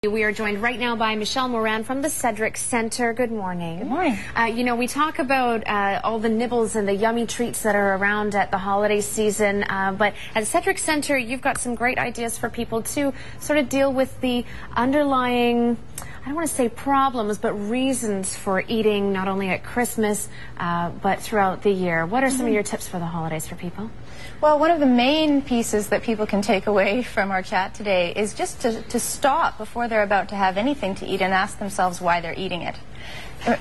We are joined right now by Michelle Morand from the CEDRIC Centre. Good morning. Good morning. You know, we talk about all the nibbles and the yummy treats that are around at the holiday season, but at CEDRIC Centre, you've got some great ideas for people to sort of deal with the underlying, I don't want to say problems, but reasons for eating not only at Christmas, but throughout the year. What are some of your tips for the holidays for people? Well, one of the main pieces that people can take away from our chat today is just to stop before they're about to have anything to eat and ask themselves why they're eating it.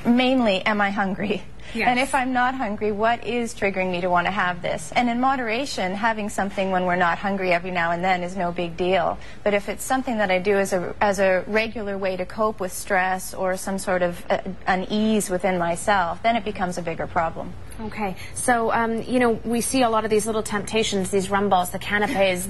Mainly, am I hungry? Yes. And if I'm not hungry, what is triggering me to want to have this? And in moderation, having something when we're not hungry every now and then is no big deal. But if it's something that I do as a regular way to cope with stress or some sort of unease within myself, then it becomes a bigger problem. Okay, so, you know, we see a lot of these little temptations, these rum balls, the canapes,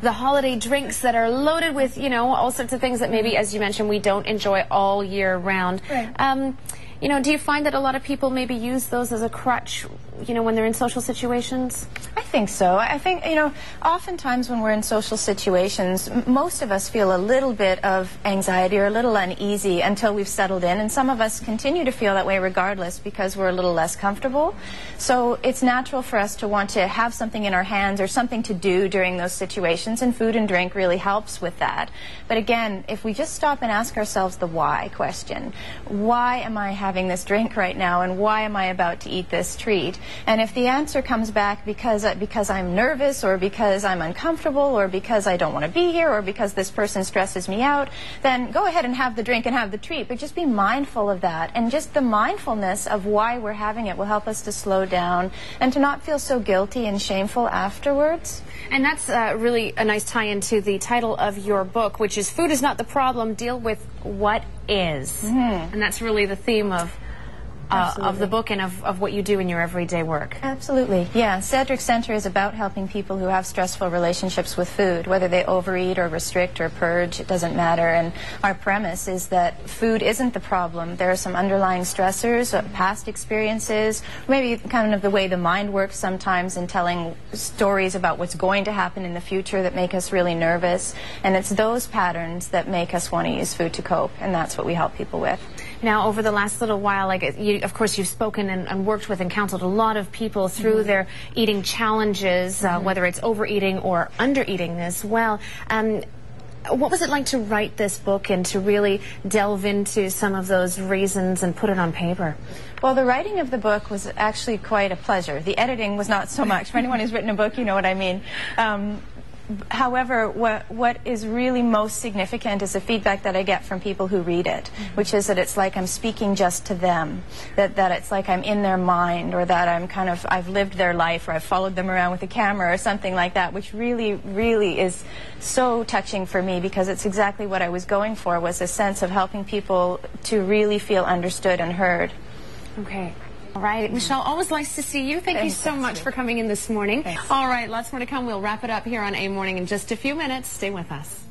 the holiday drinks that are loaded with, you know, all sorts of things that maybe, as you mentioned, we don't enjoy all year round. Right. You know, do you find that a lot of people maybe use those as a crutch, you know, when they're in social situations? I think so. I think, you know, oftentimes when we're in social situations, most of us feel a little bit of anxiety or a little uneasy until we've settled in, and some of us continue to feel that way regardless because we're a little less comfortable. So it's natural for us to want to have something in our hands or something to do during those situations, and food and drink really helps with that. But again, if we just stop and ask ourselves the why question, why am I having this drink right now, and why am I about to eat this treat? And if the answer comes back because I'm nervous, or because I'm uncomfortable, or because I don't want to be here, or because this person stresses me out, then go ahead and have the drink and have the treat, but just be mindful of that. And just the mindfulness of why we're having it will help us to slow down and to not feel so guilty and shameful afterwards. And that's really a nice tie into the title of your book, which is Food is Not the Problem, Deal with What Is. And that's really the theme of the book and of what you do in your everyday work. Absolutely. Yeah. CEDRIC Centre is about helping people who have stressful relationships with food, whether they overeat or restrict or purge, it doesn't matter. And our premise is that food isn't the problem. There are some underlying stressors, past experiences, maybe kind of the way the mind works sometimes in telling stories about what's going to happen in the future that make us really nervous. And it's those patterns that make us want to use food to cope, and that's what we help people with. Now, over the last little while, of course, you've spoken and worked with and counseled a lot of people through their eating challenges, whether it's overeating or undereating as well. What was it like to write this book and to really delve into some of those reasons and put it on paper? Well, the writing of the book was actually quite a pleasure. The editing was not so much. For anyone who's written a book, you know what I mean. However, what is really most significant is the feedback that I get from people who read it, which is that it's like I'm speaking just to them, that it's like I'm in their mind, or that I've lived their life, or I've followed them around with a camera or something like that, which really, really is so touching for me, because it's exactly what I was going for, was a sense of helping people to really feel understood and heard. Okay. All right, Michelle, always nice to see you. Thank you so much for coming in this morning. Thanks. All right, lots more to come. We'll wrap it up here on A Morning in just a few minutes. Stay with us.